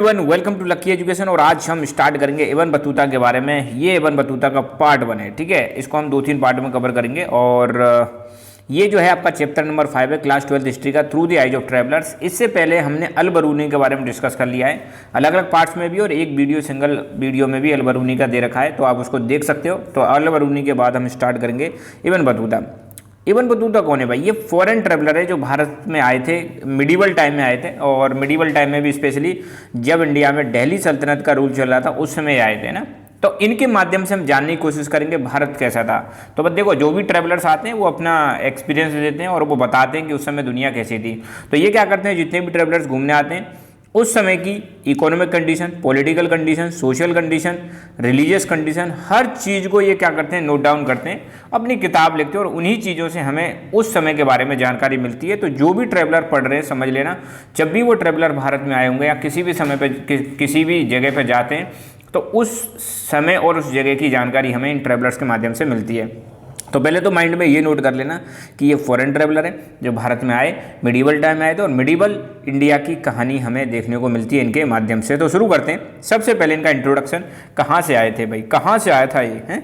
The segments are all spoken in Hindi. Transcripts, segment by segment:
Welcome to lucky education. और आज हम स्टार्ट करेंगे एवन बतूता के बारे में। ये एवन बतूता का पार्ट 1 है, ठीक है। इसको हम 2-3 पार्ट में कवर करेंगे। और ये जो है आपका चैप्टर नंबर 5 है, क्लास 12 हिस्ट्री का, through the eyes of travellers. इससे पहले हमने अल बरूनी के बारे में डिस्कस कर लिया है, अलग अलग पार्ट्स में भी, और एक वीडियो सिंगल वीडियो में भी अल बरूनी का दे रखा है, तो आप उसको देख सकते हो। तो अल बरूनी के बाद हम स्टार्ट करेंगे इवन बतूता। इबन बतूता कौन है भाई? ये फॉरेन ट्रैवलर है जो भारत में आए थे, मिडिवल टाइम में आए थे। और मिडिवल टाइम में भी स्पेशली जब इंडिया में दिल्ली सल्तनत का रूल चल रहा था उस समय आए थे ना। तो इनके माध्यम से हम जानने की कोशिश करेंगे भारत कैसा था। तो बस देखो, जो भी ट्रैवलर्स आते हैं वो अपना एक्सपीरियंस देते हैं और वो बताते हैं कि उस समय दुनिया कैसी थी। तो ये क्या करते हैं, जितने भी ट्रैवलर्स घूमने आते हैं उस समय की economic condition, political condition, social condition, religious condition, हर चीज़ को ये क्या करते हैं, नोट डाउन करते हैं, अपनी किताब लिखते हैं, और उन्हीं चीज़ों से हमें उस समय के बारे में जानकारी मिलती है। तो जो भी ट्रैवलर पढ़ रहे हैं समझ लेना, जब भी वो ट्रैवलर भारत में आए होंगे या किसी भी समय पर किसी भी जगह पर जाते हैं तो उस समय और उस जगह की जानकारी हमें इन ट्रैवलर्स के माध्यम से मिलती है। तो पहले तो माइंड में ये नोट कर लेना कि ये फॉरेन ट्रैवलर है जो भारत में आए, मिडिवल टाइम में आए थे, और मिडिवल इंडिया की कहानी हमें देखने को मिलती है इनके माध्यम से। तो शुरू करते हैं। सबसे पहले इनका इंट्रोडक्शन, कहाँ से आए थे भाई, कहाँ से आया था ये हैं?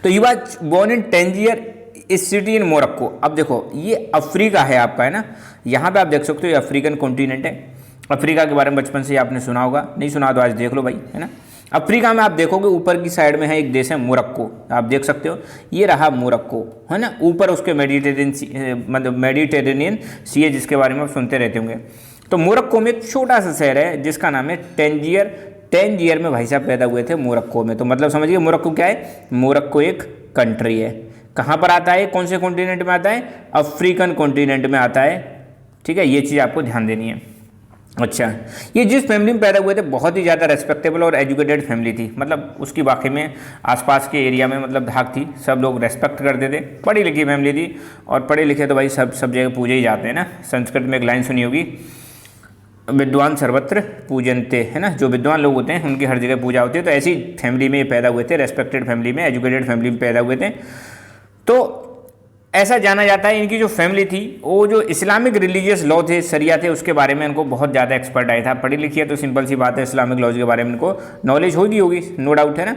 तो he was born in Tangier इस सिटी इन मोरक्को। अब देखो, ये अफ्रीका है आपका, है ना। यहाँ पे आप देख सकते हो ये अफ्रीकन कॉन्टिनेंट है। अफ्रीका के बारे में बचपन से आपने सुना होगा, नहीं सुना तो आज देख लो भाई, है ना। अफ्रीका में आप देखोगे ऊपर की साइड में है एक देश है मोरक्को, आप देख सकते हो, ये रहा मोरक्को, है ना। ऊपर उसके मेडिटेरेनियन सी है, जिसके बारे में आप सुनते रहते होंगे। तो मोरक्को में एक छोटा सा शहर है जिसका नाम है टेंजियर। टेंजियर में भाई साहब पैदा हुए थे मोरक्को में। तो मतलब समझिए मोरक्को क्या है, मोरक्को एक कंट्री है। कहाँ पर आता है, कौन से कॉन्टिनेंट में आता है? अफ्रीकन कॉन्टिनेंट में आता है, ठीक है। ये चीज़ आपको ध्यान देनी है। अच्छा, ये जिस फैमिली में पैदा हुए थे बहुत ही ज़्यादा रेस्पेक्टेबल और एजुकेटेड फैमिली थी। मतलब उसकी वाकई में आसपास के एरिया में मतलब धाक थी, सब लोग रेस्पेक्ट करते थे, पढ़ी लिखी फैमिली थी। और पढ़े लिखे तो भाई सब जगह पूजे ही जाते हैं ना। संस्कृत में एक लाइन सुनी होगी, विद्वान सर्वत्र पूजनते, है ना। जो विद्वान लोग होते हैं उनकी हर जगह पूजा होती है। तो ऐसी फैमिली में ये पैदा हुए थे, रेस्पेक्टेड फैमिली में, एजुकेटेड फैमिली में पैदा हुए थे। तो ऐसा जाना जाता है इनकी जो फैमिली थी वो जो इस्लामिक रिलीजियस लॉ थे, शरिया थे, उसके बारे में इनको बहुत ज़्यादा एक्सपर्ट आया था। पढ़ी लिखी है तो सिंपल सी बात है, इस्लामिक लॉज के बारे में इनको नॉलेज होगी, नो डाउट, है ना।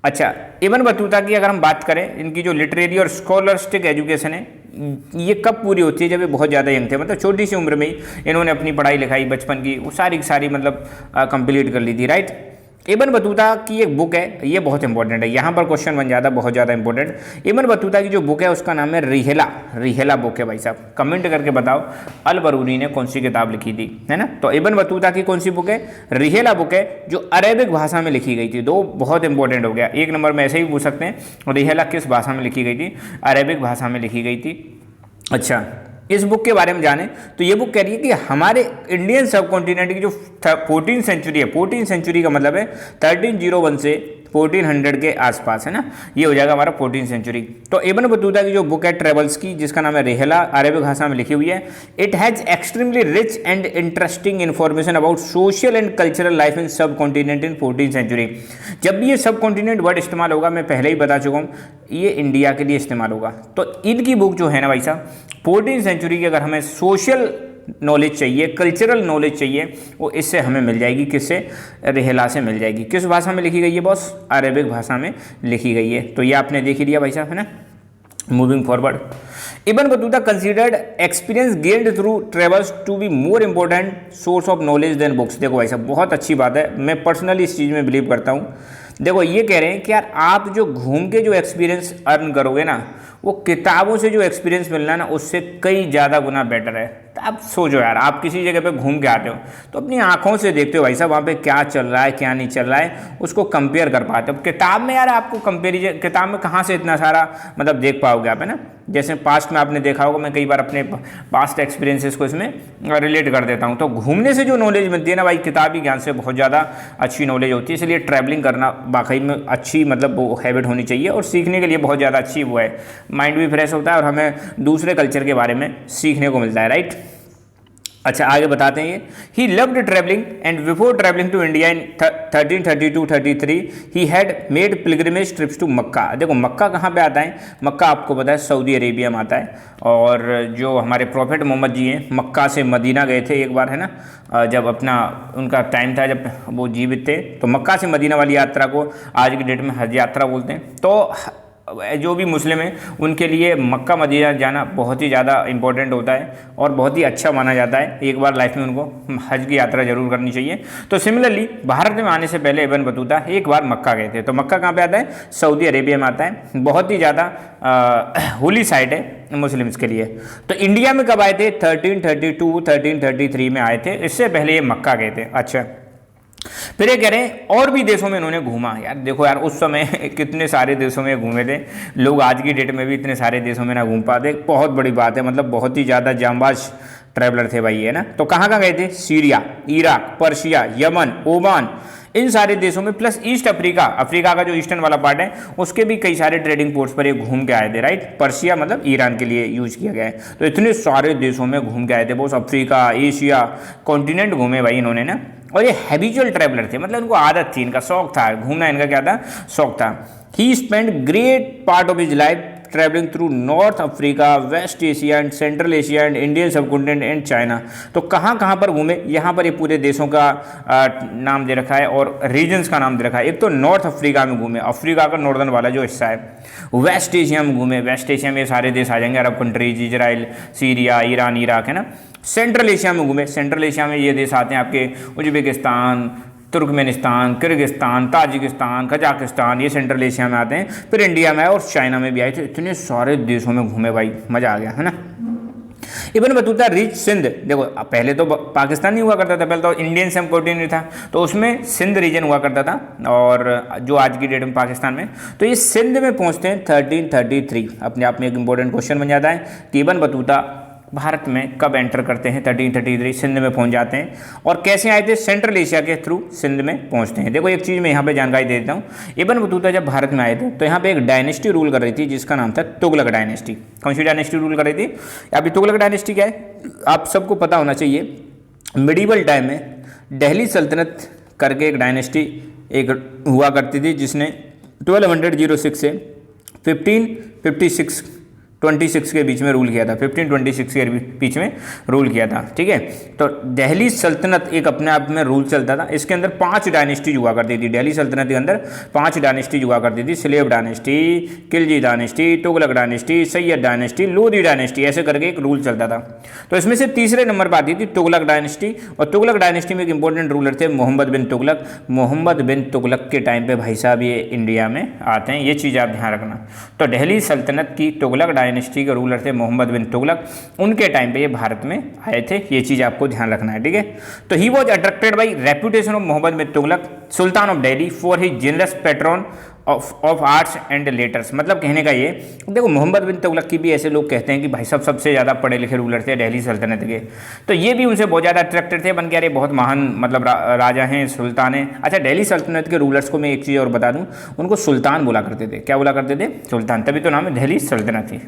अच्छा, इब्न बतूता की अगर हम बात करें, इनकी जो लिटरेरी और स्कॉलरस्टिक एजुकेशन है ये कब पूरी होती है? जब ये बहुत ज़्यादा यंग थे, मतलब छोटी सी उम्र में ही इन्होंने अपनी पढ़ाई लिखाई बचपन की वो सारी मतलब कंप्लीट कर ली थी, राइट। इब्न बतूता की एक बुक है, ये बहुत इंपॉर्टेंट है, यहाँ पर क्वेश्चन बन जाता है, बहुत ज़्यादा इंपॉर्टेंट। इब्न बतूता की जो बुक है उसका नाम है रिहेला बुक है। भाई साहब कमेंट करके बताओ अल बरूनी ने कौन सी किताब लिखी थी, है ना। तो इब्न बतूता की कौन सी बुक है? रिहेला बुक है, जो अरेबिक भाषा में लिखी गई थी। दो बहुत इंपॉर्टेंट हो गया, एक नंबर में ऐसे ही पूछ सकते हैं, रिहेला किस भाषा में लिखी गई थी? अरेबिक भाषा में लिखी गई थी। अच्छा, इस बुक के बारे में जाने तो ये बुक कह रही है कि हमारे इंडियन सब कॉन्टिनेंट की जो 14th सेंचुरी है, 14th सेंचुरी का मतलब है 1301 से 1400 के आसपास, है ना। ये हो जाएगा हमारा 14th सेंचुरी। तो इब्न बतूता की जो बुक है ट्रेवल्स की, जिसका नाम है रिहेला, अरेबिक भाषा में लिखी हुई है। It has extremely rich and interesting information about social and cultural life in सब कॉन्टिनेंट इन 14th सेंचुरी। जब भी ये सब कॉन्टिनेंट वर्ड इस्तेमाल होगा, मैं पहले ही बता चुका हूँ, ये इंडिया के लिए इस्तेमाल होगा। तो इनकी बुक जो है ना भाई साहब, 14th सेंचुरी की अगर हमें सोशल नॉलेज चाहिए, कल्चरल नॉलेज चाहिए, वो इससे हमें मिल जाएगी। किससे? रिहेला से मिल जाएगी। किस भाषा में लिखी गई है बॉस? अरेबिक भाषा में लिखी गई है। तो ये आपने देख ही लिया भाई साहब, है ना। Moving forward, Ibn Battuta considered experience gained through travels to be more important source of knowledge than books. देखो भाई साहब बहुत अच्छी बात है, मैं पर्सनली इस चीज़ में बिलीव करता हूँ। देखो ये कह रहे हैं कि यार आप जो घूम के जो एक्सपीरियंस अर्न करोगे ना, वो किताबों से जो एक्सपीरियंस मिलना है ना, उससे कई ज़्यादा गुना बेटर है। तो आप सोचो यार, आप किसी जगह पे घूम के आते हो तो अपनी आंखों से देखते हो भाई साहब वहाँ पे क्या चल रहा है क्या नहीं चल रहा है, उसको कंपेयर कर पाते हो। किताब में यार आपको कंपेरिजन, किताब में कहाँ से इतना सारा मतलब देख पाओगे आप, है ना। जैसे पास्ट में आपने देखा होगा, मैं कई बार अपने पास्ट एक्सपीरियंसेस को इसमें रिलेट कर देता हूँ। तो घूमने से जो नॉलेज मिलती है ना भाई, किताबी ज्ञान से बहुत ज़्यादा अच्छी नॉलेज होती है। इसलिए ट्रैवलिंग करना वाकई में अच्छी मतलब वो हैबिट होनी चाहिए, और सीखने के लिए बहुत ज़्यादा अच्छी वो है। माइंड भी फ्रेश होता है और हमें दूसरे कल्चर के बारे में सीखने को मिलता है, राइट। अच्छा आगे बताते हैं ये, he loved travelling and before travelling to India in 1332-33 he had made pilgrimage trips to Mecca. देखो मक्का कहाँ पे आता है, मक्का आपको पता है सऊदी अरेबिया में आता है, और जो हमारे प्रॉफेट मोहम्मद जी हैं मक्का से मदीना गए थे एक बार, है ना, जब अपना उनका टाइम था जब वो जीवित थे, तो मक्का से मदीना वाली यात्रा को आज की डेट में हज यात्रा बोलते हैं। तो जो भी मुस्लिम हैं उनके लिए मक्का मदीना जाना बहुत ही ज़्यादा इंपॉर्टेंट होता है और बहुत ही अच्छा माना जाता है, एक बार लाइफ में उनको हज की यात्रा जरूर करनी चाहिए। तो सिमिलरली भारत में आने से पहले इब्न बतूता एक बार मक्का गए थे। तो मक्का कहाँ पे आता है, सऊदी अरेबिया में आता है, बहुत ही ज़्यादा होली साइट है मुस्लिम्स के लिए। तो इंडिया में कब आए थे, 1332-1333 में आए थे, इससे पहले ये मक्का गए थे। अच्छा फिर ये कह रहे हैं और भी देशों में इन्होंने घूमा। यार देखो यार उस समय कितने सारे देशों में घूमे थे लोग, आज की डेट में भी इतने सारे देशों में ना घूम पाते, बहुत बड़ी बात है, मतलब बहुत ही ज़्यादा जांबाज ट्रैवलर थे भाई, है ना। तो कहाँ कहाँ गए थे, Syria, Iraq, Persia, Yemen, Oman, इन सारे देशों में, प्लस ईस्ट अफ्रीका, अफ्रीका का जो ईस्टर्न वाला पार्ट है उसके भी कई सारे ट्रेडिंग पोर्ट्स पर ये घूम के आए थे, राइट। पर्शिया मतलब ईरान के लिए यूज किया गया है। तो इतने सारे देशों में घूम के आए थे, बहुत अफ्रीका, एशिया कॉन्टिनेंट घूमे भाई इन्होंने ना। और ये हैबिचुअल ट्रैवलर थे, मतलब इनको आदत थी, इनका शौक था घूमना, इनका क्या था, शौक था। He spend great part of his life travelling through North Africa, West Asia and Central Asia and Indian subcontinent and China. तो कहाँ कहाँ पर घूमे, यहाँ पर ये पूरे देशों का नाम दे रखा है और रीजन्स का नाम दे रखा है। एक तो नॉर्थ अफ्रीका में घूमे, अफ्रीका का नॉर्दर्न वाला जो हिस्सा है। वेस्ट एशिया में घूमे, वेस्ट एशिया में ये सारे देश आ जाएंगे, अरब countries, Israel, Syria, Iran, Iraq, है ना। सेंट्रल एशिया में घूमे, सेंट्रल एशिया में ये देश आते हैं आपके Uzbekistan, Turkmenistan, Kyrgyzstan, Tajikistan, Kazakhstan, ये सेंट्रल एशिया में आते हैं। फिर इंडिया में आए और चाइना में भी आए थे। इतने सारे देशों में घूमे भाई, मज़ा आ गया, है ना। इब्न बतूता रिच सिंध, देखो पहले तो पाकिस्तान नहीं हुआ करता था, पहले तो इंडियन सबकॉन्टिनेंट था, तो उसमें सिंध रीजन हुआ करता था, और जो आज की डेट में पाकिस्तान में। तो ये सिंध में पहुंचते हैं 1333। अपने आप में एक इंपॉर्टेंट क्वेश्चन बन जाता है कि इब्न बतूता भारत में कब एंटर करते हैं, 1333 सिंध में पहुंच जाते हैं। और कैसे आए थे, सेंट्रल एशिया के थ्रू सिंध में पहुंचते हैं। देखो एक चीज़ मैं यहाँ पे जानकारी दे देता हूँ, इब्न बतूता जब भारत में आए थे तो यहाँ पे एक डायनेस्टी रूल कर रही थी जिसका नाम था तुगलक डायनेस्टी। कौन सी डायनेस्टी रूल कर रही थी, अभी तुगलक डायनेस्टी क्या है आप सबको पता होना चाहिए। मिडीवल टाइम में दिल्ली सल्तनत करके एक डायनेस्टी एक हुआ करती थी जिसने 1206 से 1526 के बीच में रूल किया था, 1526 के बीच में रूल किया था, ठीक है। तो दिल्ली सल्तनत एक अपने आप में रूल चलता था, इसके अंदर 5 डायनेस्टीज हुआ करती थी। दिल्ली सल्तनत के अंदर 5 डायनेस्टीज हुआ करती थी, slave dynasty, Khilji dynasty, Tughlaq dynasty, Syed dynasty, Lodhi dynasty, ऐसे करके एक रूल चलता था। तो इसमें से तीसरे नंबर पर आती थी तुगलक डायनेस्टी, और तुगलक डायनेस्टी में एक इंपॉर्टेंट रूलर थे मोहम्मद बिन तुगलक। मोहम्मद बिन तुगलक के टाइम पे भाई साहब ये इंडिया में आते हैं, ये चीज़ आप ध्यान रखना। तो दिल्ली सल्तनत की तुगलक डायनेस्टी के रूलर थे मोहम्मद बिन तुगलक, उनके टाइम पे ये भारत में आए थे, ये चीज़ आपको ध्यान रखना है, ठीक है। तो he was attracted by reputation of Muhammad bin Tughlaq sultan of Delhi for his generous patron of arts and letters. मतलब कहने का ये, देखो मोहम्मद बिन तुगलक की भी ऐसे लोग कहते हैं कि भाई साहब सबसे ज़्यादा पढ़े लिखे रूलर थे दिल्ली सल्तनत के, तो ये भी उनसे बहुत ज़्यादा अट्रैक्टेड थे, बन के अरे बहुत महान मतलब राजा हैं, सुल्तान हैं। अच्छा दिल्ली सल्तनत के रूलर्स को मैं एक चीज़ और बता दूँ, उनको सुल्तान बोला करते थे। क्या बोला करते थे, सुल्तान, तभी तो नाम है दिल्ली सल्तनत थी।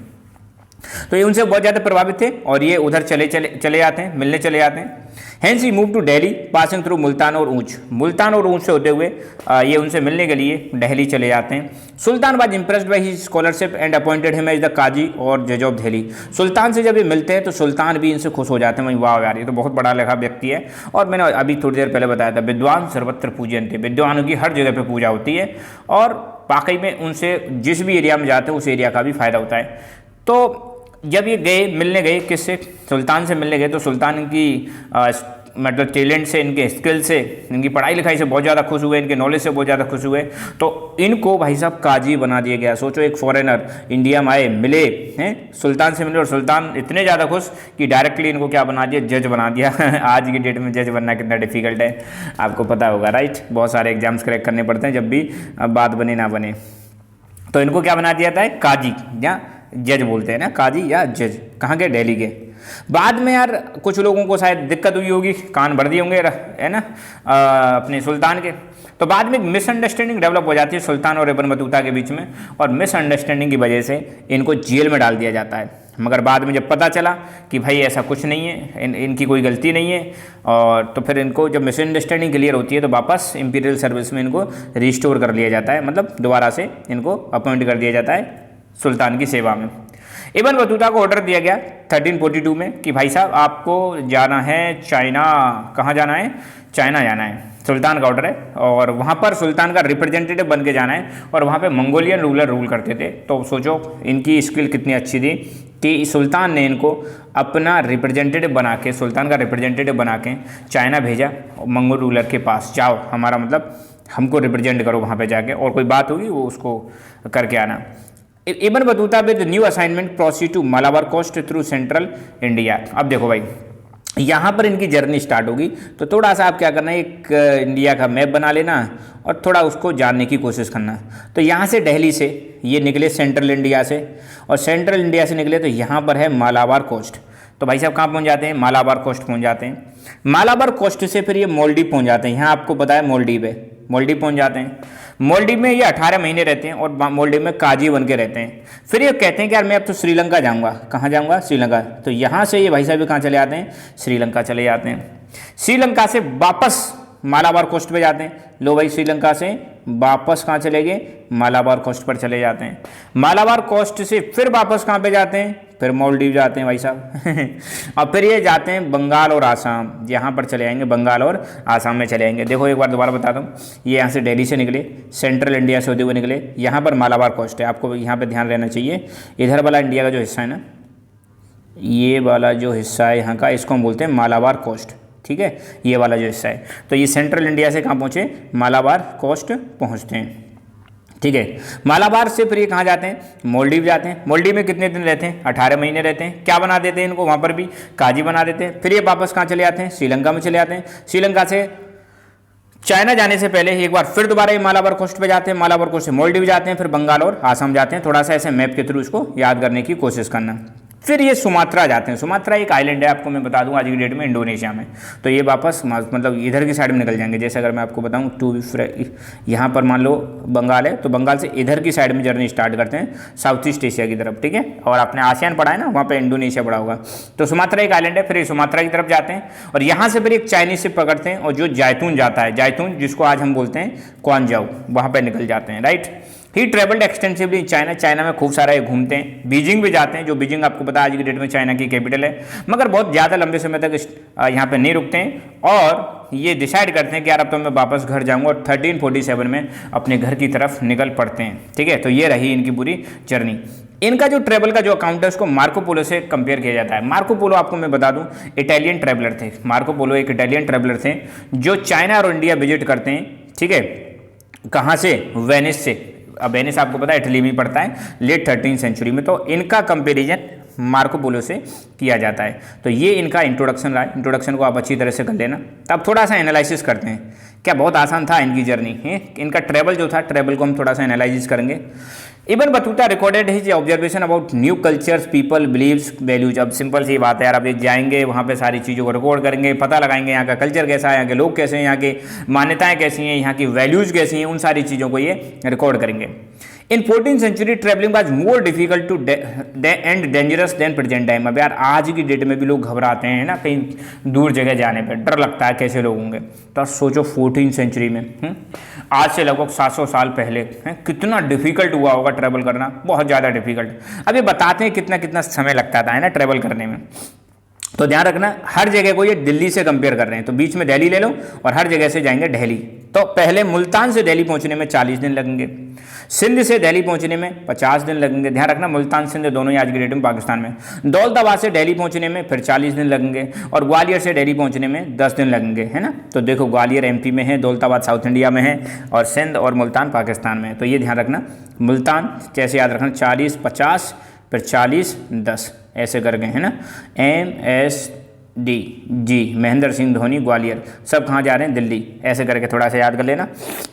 तो ये उनसे बहुत ज़्यादा प्रभावित थे और ये उधर चले जाते हैं, मिलने चले जाते हैं। Hence he move to Delhi passing through Multan और ऊंच, मुल्तान और ऊंच से होते हुए ये उनसे मिलने के लिए दिल्ली चले जाते हैं। Sultan was impressed by his scholarship and appointed him as the qazi और जज ऑफ दिल्ली। सुल्तान से जब ये मिलते हैं तो सुल्तान भी इनसे खुश हो जाते हैं, वाह यार ये तो बहुत बड़ा लिखा व्यक्ति है। और मैंने अभी थोड़ी देर पहले बताया था विद्वान सर्वत्र पूजन थे, विद्वानों की हर जगह पर पूजा होती है और वाकई में उनसे जिस भी एरिया में जाते हैं उस एरिया का भी फायदा होता है। तो जब ये गए मिलने गए, किससे, सुल्तान से मिलने गए, तो सुल्तान इनकी मतलब टैलेंट से, इनके स्किल से, इनकी पढ़ाई लिखाई से बहुत ज़्यादा खुश हुए, इनके नॉलेज से बहुत ज़्यादा खुश हुए। तो इनको भाई साहब काजी बना दिया गया। सोचो एक फॉरेनर इंडिया में आए, मिले हैं, सुल्तान से मिले और सुल्तान इतने ज़्यादा खुश कि डायरेक्टली इनको क्या बना दिया, जज बना दिया। आज की डेट में जज बनना कितना डिफिकल्ट है आपको पता होगा, राइट। बहुत सारे एग्जाम्स क्रैक करने पड़ते हैं जब भी बात बने ना बने। तो इनको क्या बना दिया था, काजी या जज बोलते हैं ना, काजी या जज। कहाँ के, दिल्ली के। बाद में यार कुछ लोगों को शायद दिक्कत हुई होगी, कान भर दिए होंगे, है ना, अपने सुल्तान के। तो बाद में मिसअंडरस्टैंडिंग डेवलप हो जाती है सुल्तान और इब्न बतूता के बीच में, और मिसअंडरस्टैंडिंग की वजह से इनको जेल में डाल दिया जाता है। मगर बाद में जब पता चला कि भाई ऐसा कुछ नहीं है, इनकी कोई गलती नहीं है, और तो फिर इनको जब मिसअंडरस्टैंडिंग क्लियर होती है तो वापस इंपीरियल सर्विस में इनको रिस्टोर कर लिया जाता है, मतलब दोबारा से इनको अपॉइंट कर दिया जाता है सुल्तान की सेवा में। इब्न बतूता को ऑर्डर दिया गया 1342 में कि भाई साहब आपको जाना है चाइना। कहाँ जाना है? चाइना जाना है। सुल्तान का ऑर्डर है, और वहाँ पर सुल्तान का रिप्रेजेंटेटिव बन के जाना है, और वहाँ पे मंगोलियन रूलर रूल करते थे। तो सोचो इनकी स्किल कितनी अच्छी थी कि सुल्तान ने इनको अपना रिप्रेजेंटेटिव बना के, सुल्तान का रिप्रेजेंटेटिव बना के चाइना भेजा, मंगोल रूलर के पास जाओ, हमारा मतलब हमको रिप्रेजेंट करो वहाँ पे जाके, और कोई बात होगी वो उसको करके आना। Ibn Battuta with new assignment proceed to Malabar coast through central India. अब देखो भाई, यहाँ पर इनकी जर्नी स्टार्ट होगी, तो थोड़ा सा आप क्या करना है, एक इंडिया का मैप बना लेना और थोड़ा उसको जानने की कोशिश करना। तो यहाँ से दिल्ली से ये निकले सेंट्रल इंडिया से, और सेंट्रल इंडिया से निकले तो यहाँ पर है मालाबार कोस्ट। तो भाई साहब कहाँ पहुँच जाते हैं? मालाबार कोस्ट पहुँच जाते हैं। मालाबार कोस्ट से फिर ये मोल्डीव पहुँच जाते हैं। यहाँ आपको पता है मोल्डीव है, मोल्डीव पहुँच जाते हैं। मोल्डीव में ये 18 महीने रहते हैं और मोल्डीव में काजी बन के रहते हैं। फिर ये कहते हैं कि यार मैं अब तो श्रीलंका जाऊँगा। कहाँ जाऊँगा? श्रीलंका। तो यहाँ से ये भाई साहब कहाँ चले जाते हैं? श्रीलंका चले जाते हैं। श्रीलंका से वापस मालाबार कोस्ट पे जाते हैं। लो भाई, श्रीलंका से वापस कहाँ चले गए? मालाबार कोस्ट पर चले जाते हैं। मालाबार कोस्ट से फिर वापस कहाँ पे जाते हैं? फिर मालदीव जाते हैं भाई साहब। और फिर ये जाते हैं बंगाल और आसाम, यहाँ पर चले आएंगे, बंगाल और आसाम में चले आएंगे। देखो एक बार दोबारा बताता हूँ, ये यहाँ से दिल्ली से निकले, सेंट्रल इंडिया से होते हुए निकले, यहाँ पर मालाबार कोस्ट है, आपको यहाँ पे ध्यान रहना चाहिए। इधर वाला इंडिया का जो हिस्सा है ना, ये वाला जो हिस्सा है यहाँ का, इसको हम बोलते हैं मालाबार कोस्ट, ठीक है, ये वाला जो हिस्सा है। तो ये सेंट्रल इंडिया से कहाँ पहुँचे? मालाबार कोस्ट पहुँचते हैं, ठीक है। मालाबार से फिर ये कहाँ जाते हैं? मालदीव जाते हैं। मालदीव में कितने दिन रहते हैं? 18 महीने रहते हैं। क्या बना देते हैं इनको? वहाँ पर भी काजी बना देते हैं। फिर ये वापस कहाँ चले जाते हैं? श्रीलंका में चले जाते हैं। श्रीलंका से चाइना जाने से पहले एक बार फिर दोबारा ये मालाबार कोस्ट पे जाते हैं। मालाबार कोस्ट से मालदीव जाते हैं, फिर बंगाल और आसाम जाते हैं। थोड़ा सा ऐसे मैप के थ्रू इसको याद करने की कोशिश करना। फिर ये सुमात्रा जाते हैं। सुमात्रा एक आइलैंड है, आपको मैं बता दूं आज की डेट में इंडोनेशिया में। तो ये वापस मतलब इधर की साइड में निकल जाएंगे। जैसे अगर मैं आपको बताऊं, यहाँ पर मान लो बंगाल है, तो बंगाल से इधर की साइड में जर्नी स्टार्ट करते हैं साउथ ईस्ट एशिया की तरफ, ठीक है। और आपने आसियान पढ़ा है ना, वहाँ पर इंडोनेशिया पढ़ा होगा। तो सुमात्रा एक आइलैंड है, फिर सुमात्रा की तरफ जाते हैं, और यहाँ से फिर एक चाइनीज शिप पकड़ते हैं, और जो जैतून जाता है, जैतून जिसको आज हम बोलते हैं क्वांजाऊ, वहाँ पर निकल जाते हैं, right. He travelled extensively in China. China में खूब सारा ये घूमते हैं। बीजिंग भी जाते हैं, जो बीजिंग आपको पता है आज की डेट में चाइना की कैपिटल है, मगर बहुत ज़्यादा लंबे समय तक यहाँ पे नहीं रुकते हैं, और ये डिसाइड करते हैं कि यार अब तो मैं वापस घर जाऊँगा, और 1347 में अपने घर की तरफ निकल पड़ते हैं, ठीक है। तो ये रही इनकी पूरी जर्नी। इनका जो ट्रेवल का जो अकाउंट है उसको मार्को पोलो से कंपेयर किया जाता है। मार्को पोलो आपको मैं बता दूं इटालियन ट्रैवलर थे। मार्को पोलो एक इटालियन ट्रैवलर थे जो चाइना और इंडिया विजिट करते हैं, ठीक है। कहाँ से? वेनिस से। अब वेनिस आपको पता है इटली में पड़ता है, लेट 13वीं सेंचुरी में। तो इनका कंपेरिजन मार्को पोलो से किया जाता है। तो ये इनका इंट्रोडक्शन रहा। इंट्रोडक्शन को आप अच्छी तरह से कर लेना। तब थोड़ा सा एनालिसिस करते हैं, क्या बहुत आसान था इनकी जर्नी है। इनका ट्रैवल जो था, ट्रैवल को हम थोड़ा सा एनालिसिस करेंगे। Ibn Battuta recorded his observation about new cultures, people, believes, values. अब सिंपल सी बात है यार, अब ये जाएंगे वहाँ पे सारी चीज़ों को रिकॉर्ड करेंगे, पता लगाएंगे यहाँ का कल्चर कैसा है, यहाँ के लोग कैसे हैं, यहाँ की मान्यताएं कैसी हैं, यहाँ की वैल्यूज़ कैसी हैं, उन सारी चीज़ों को ये रिकॉर्ड करेंगे। In 14th century traveling was more difficult to and dangerous than present time. अब यार आज की डेट में भी लोग घबराते हैं ना, कहीं दूर जगह जाने पर डर लगता है कैसे लोग होंगे। तो सोचो 14th सेंचुरी में, आज से लगभग 700 साल पहले कितना डिफिकल्ट हुआ होगा ट्रैवल करना, बहुत ज़्यादा डिफिकल्ट। अब ये बताते हैं कितना कितना समय लगता था, है ना, ट्रैवल करने में। तो ध्यान रखना, हर जगह को ये दिल्ली से कंपेयर कर रहे हैं, तो बीच में दिल्ली ले लो और हर जगह से जाएंगे दिल्ली। तो पहले मुल्तान से दिल्ली पहुंचने में 40 दिन लगेंगे, सिंध से दिल्ली पहुंचने में 50 दिन लगेंगे। ध्यान रखना, मुल्तान सिंध दोनों ही आज की डेट में पाकिस्तान में। दौलताबाद से दिल्ली पहुंचने में फिर 40 दिन लगेंगे, और ग्वालियर से दिल्ली पहुंचने में 10 दिन लगेंगे, है ना। तो देखो, ग्वालियर एमपी में है, दौलताबाद साउथ इंडिया में है, और सिंध और मुल्तान पाकिस्तान में है। तो ये ध्यान रखना, मुल्तान कैसे याद रखना, 40-50 फिर 40-10 ऐसे कर गए, है ना। MSD जी, महेंद्र सिंह धोनी, ग्वालियर, सब कहाँ जा रहे हैं? दिल्ली। ऐसे करके थोड़ा सा याद कर लेना,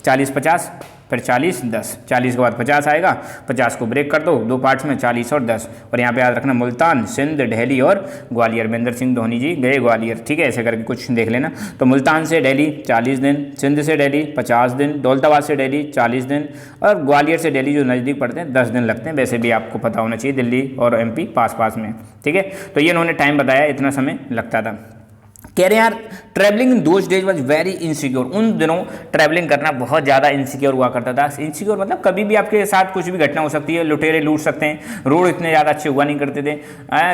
40-50 फिर 40 10, 40 के बाद 50 आएगा, 50 को ब्रेक कर दो 2 पार्ट्स में, 40 और 10। और यहाँ पे याद रखना मुल्तान, सिंध, दिल्ली और ग्वालियर। महेंद्र सिंह धोनी जी गए ग्वालियर, ठीक है, ऐसे करके कुछ देख लेना। तो मुल्तान से दिल्ली 40 दिन, सिंध से दिल्ली 50 दिन, दौलताबाद से दिल्ली 40 दिन, और ग्वालियर से दिल्ली जो नज़दीक पड़ते हैं 10 दिन लगते हैं। वैसे भी आपको पता होना चाहिए दिल्ली और MP पास पास में, ठीक है। तो ये उन्होंने टाइम बताया, इतना समय लगता था। कह रहे हैं यार travelling in those days was very insecure, उन दिनों ट्रैवलिंग करना बहुत ज़्यादा इनसिक्योर हुआ करता था। इनसिक्योर मतलब कभी भी आपके साथ कुछ भी घटना हो सकती है, लुटेरे लूट सकते हैं, रोड इतने ज़्यादा अच्छे हुआ नहीं करते थे,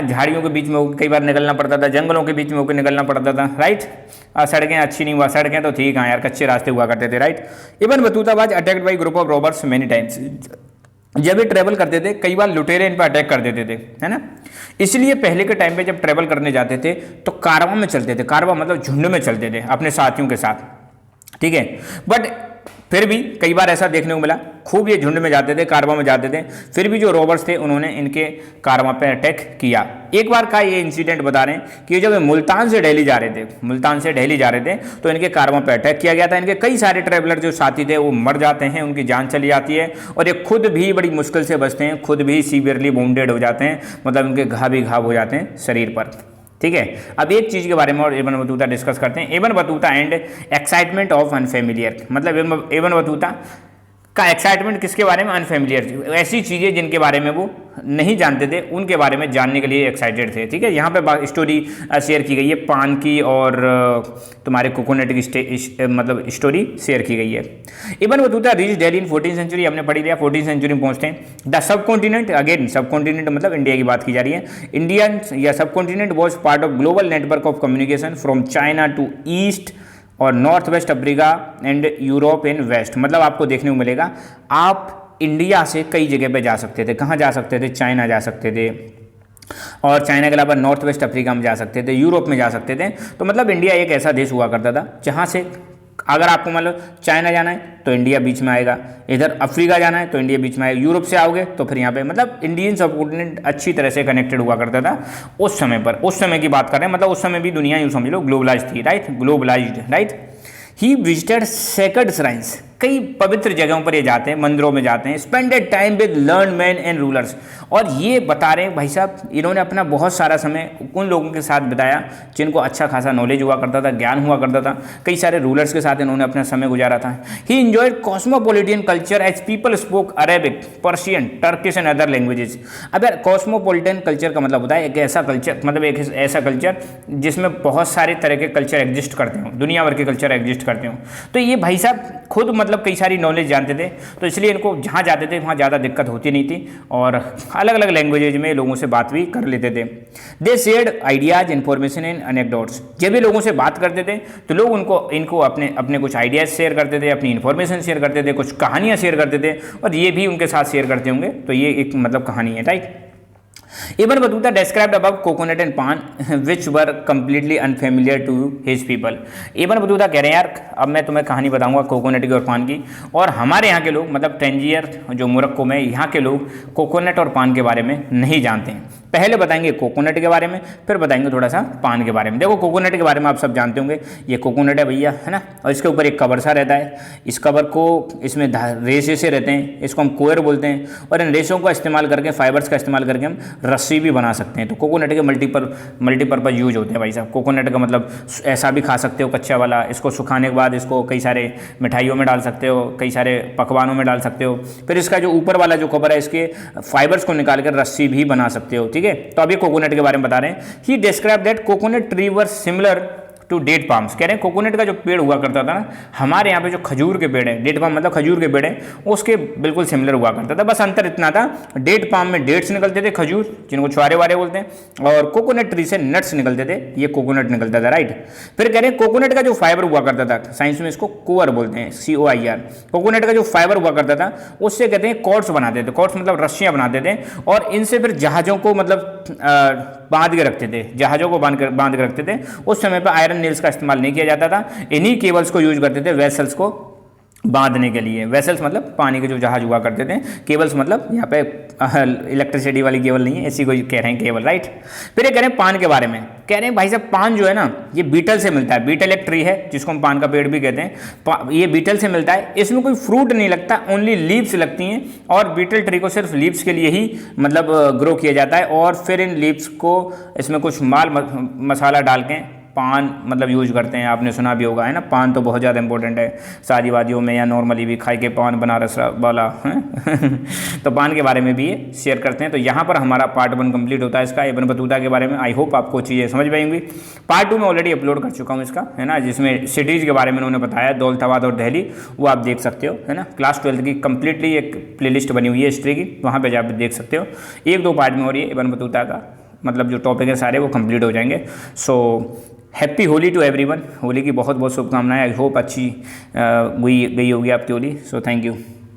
झाड़ियों के बीच में कई बार निकलना पड़ता था, जंगलों के बीच में होकर निकलना पड़ता था, राइट। सड़कें अच्छी नहीं हुआ, सड़कें तो ठीक हैं यार, कच्चे रास्ते हुआ करते थे, right. Even Battuta was attacked by group of robbers many times, जब ये ट्रैवल करते थे कई बार लुटेरे इन पर अटैक कर देते थे, है ना। इसलिए पहले के टाइम पे जब ट्रैवल करने जाते थे तो कारवां में चलते थे, कारवां मतलब झुंड में चलते थे अपने साथियों के साथ, ठीक है। बट फिर भी कई बार ऐसा देखने को मिला, खूब ये झुंड में जाते थे, कारवां में जाते थे, फिर भी जो रॉबर्स थे उन्होंने इनके कारवां पे अटैक किया। एक बार का ये इंसिडेंट बता रहे हैं कि जब मुल्तान से दिल्ली जा रहे थे, मुल्तान से दिल्ली जा रहे थे तो इनके कारवां पे अटैक किया गया था। इनके कई सारे ट्रैवलर जो साथी थे वो मर जाते हैं, उनकी जान चली जाती है, और ये खुद भी बड़ी मुश्किल से बचते हैं, खुद भी सीवियरली वुंडेड हो जाते हैं, मतलब इनके घाव ही घाव हो जाते हैं शरीर पर, ठीक है। अब एक चीज़ के बारे में और इब्न बतूता डिस्कस करते हैं, Ibn Battuta and excitement of unfamiliar, मतलब इब्न बतूता का एक्साइटमेंट किसके बारे में, अनफेमिलियर, ऐसी चीज़ें जिनके बारे में वो नहीं जानते थे उनके बारे में जानने के लिए एक्साइटेड थे, ठीक है। यहाँ पे स्टोरी शेयर की गई है पान की और तुम्हारे कोकोनट की मतलब स्टोरी शेयर की गई है। इब्न बतूता रीच दिल्ली इन 14th सेंचुरी, हमने पढ़ी लिया 14th सेंचुरी में पहुँचते हैं। The subcontinent, again subcontinent मतलब इंडिया की बात की जा रही है, इंडियन या subcontinent was part of global network of communication from China to east और north west Africa and Europe in west, मतलब आपको देखने को मिलेगा आप इंडिया से कई जगह पे जा सकते थे। कहाँ जा सकते थे, चाइना जा सकते थे, और चाइना के अलावा नॉर्थ वेस्ट अफ्रीका में जा सकते थे, यूरोप में जा सकते थे। तो मतलब इंडिया एक ऐसा देश हुआ करता था जहाँ से अगर आपको मतलब चाइना जाना है तो इंडिया बीच में आएगा, इधर अफ्रीका जाना है तो इंडिया बीच में आएगा, यूरोप से आओगे तो फिर यहाँ पे मतलब इंडियन सब कॉन्टिनेंट अच्छी तरह से कनेक्टेड हुआ करता था उस समय पर। उस समय की बात कर रहे हैं, मतलब उस समय भी दुनिया यूँ समझ लो ग्लोबलाइज थी, right, globalised, right. He visited sacred shrines, कई पवित्र जगहों पर ये जाते हैं, मंदिरों में जाते हैं। Spended time with learn man and rulers, और ये बता रहे हैं भाई साहब इन्होंने अपना बहुत सारा समय उन लोगों के साथ बिताया जिनको अच्छा खासा नॉलेज हुआ करता था, ज्ञान हुआ करता था। कई सारे रूलर्स के साथ इन्होंने अपना समय गुजारा था। He enjoyed cosmopolitan culture as people spoke Arabic, Persian, Turkish and other languages. अब यार कॉस्मोपोलिटन कल्चर का मतलब होता है एक ऐसा कल्चर, मतलब एक ऐसा कल्चर जिसमें बहुत सारे तरह के कल्चर एग्जिस्ट करते हो, दुनिया भर के कल्चर एग्जिस्ट करते हो। तो ये भाई साहब खुद मतलब कई सारी नॉलेज जानते थे, तो इसलिए इनको जहाँ जाते थे वहाँ ज़्यादा दिक्कत होती नहीं थी, और अलग अलग लैंग्वेजेज में लोगों से बात भी कर लेते थे। They shared ideas, information and anecdotes, जब भी लोगों से बात करते थे तो लोग इनको अपने कुछ आइडियाज शेयर करते थे, अपनी इन्फॉर्मेशन शेयर करते थे, कुछ कहानियाँ शेयर करते थे, और ये भी उनके साथ शेयर करते होंगे। तो ये एक मतलब कहानी है, right. Ibn Battuta described above coconut and pan which were completely unfamiliar to his people। Ibn Battuta कह रहे हैं यार अब मैं तुम्हें कहानी बताऊंगा कोकोनट की और पान की, और हमारे यहाँ के लोग मतलब टैंजियर जो मोरक्को में, यहाँ के लोग कोकोनट और पान के बारे में नहीं जानते हैं। पहले बताएंगे कोकोनट के बारे में, फिर बताएंगे थोड़ा सा पान के बारे में। देखो कोकोनट के बारे में आप सब जानते होंगे, ये कोकोनट है भैया, है ना, और इसके ऊपर एक कवर सा रहता है। इस कवर को, इसमें रेशे से रहते हैं, इसको हम कोयर बोलते हैं, और इन रेशों का इस्तेमाल करके, फाइबर्स का इस्तेमाल करके हम रस्सी भी बना सकते हैं। तो कोकोनट के मल्टीपर्पज़ यूज होते हैं भाई साहब। कोकोनट का मतलब ऐसा भी खा सकते हो कच्चा वाला, इसको सुखाने के बाद इसको कई सारे मिठाइयों में डाल सकते हो, कई सारे पकवानों में डाल सकते हो। फिर इसका जो ऊपर वाला जो कवर है इसके फाइबर्स को निकाल कर रस्सी भी बना सकते हो, ठीक है। तो अभी कोकोनट के बारे में बता रहे हैं। He describe that coconut tree were similar to date palms, कह रहे हैं कोकोनट का जो पेड़ हुआ करता था ना, हमारे यहाँ पे जो खजूर के पेड़ हैं, डेट पाम मतलब खजूर के पेड़ हैं, उसके बिल्कुल सिमिलर हुआ करता था। बस अंतर इतना था, डेट पाम में डेट्स निकलते थे, खजूर जिनको छुआरे वारे बोलते हैं, और कोकोनट ट्री से नट्स निकलते थे, ये कोकोनट निकलता था, राइट। फिर कह रहे हैं कोकोनट का जो फाइबर हुआ करता था, साइंस में इसको कोअर बोलते हैं, COIR। कोकोनट का जो फाइबर हुआ करता था उससे कहते हैं कॉर्ड्स बनाते थे, कॉर्ड्स मतलब रस्सियाँ बनाते थे, और इनसे फिर जहाज़ों को मतलब बांध के रखते थे, जहाज़ों को बांध के रखते थे। उस समय पर आयरन नील्स का इस्तेमाल नहीं किया जाता था, इन्हीं केबल्स को यूज करते थे वेसल्स को बांधने के लिए। वेसल्स मतलब पानी के जो जहाज हुआ करते थे। केबल्स मतलब यहाँ पे इलेक्ट्रिसिटी वाली केबल नहीं है, ऐसी कोई कह रहे हैं केबल, राइट। फिर ये कह रहे हैं पान के बारे में, कह रहे हैं भाई साहब पान जो है ना ये बीटल से मिलता है। बीटल एक ट्री है जिसको हम पान का पेड़ भी कहते हैं, ये बीटल से मिलता है। इसमें कोई फ्रूट नहीं लगता, ओनली लीव्स लगती हैं, और बीटल ट्री को सिर्फ लीव्स के लिए ही मतलब ग्रो किया जाता है। और फिर इन लीव्स को इसमें कुछ मसाला डाल के पान मतलब यूज करते हैं। आपने सुना भी होगा, है ना, पान तो बहुत ज़्यादा इंपॉर्टेंट है शादी वादियों में, या नॉर्मली भी खाए के पान बनारस वाला है तो पान के बारे में भी ये शेयर करते हैं। तो यहाँ पर हमारा पार्ट 1 कंप्लीट होता है इसका, इब्न बतूता के बारे में। आई होप आपको चीज़ें समझ में आएंगी। पार्ट 2 में ऑलरेडी अपलोड कर चुका हूँ इसका, है ना, जिसमें सिटीज़ के बारे में उन्होंने बताया, दौलताबाद और दिल्ली, वो आप देख सकते हो, है ना। क्लास 12 की कंप्लीटली एक प्लेलिस्ट बनी हुई है हिस्ट्री की, वहाँ पर जाकर देख सकते हो। 1-2 पार्ट में और ये इब्न बतूता का मतलब जो टॉपिक है सारे वो कंप्लीट हो जाएंगे। So happy Holi to everyone. Holi की बहुत बहुत शुभकामनाएं। आई होप अच्छी गई होगी आपकी होली। So thank you.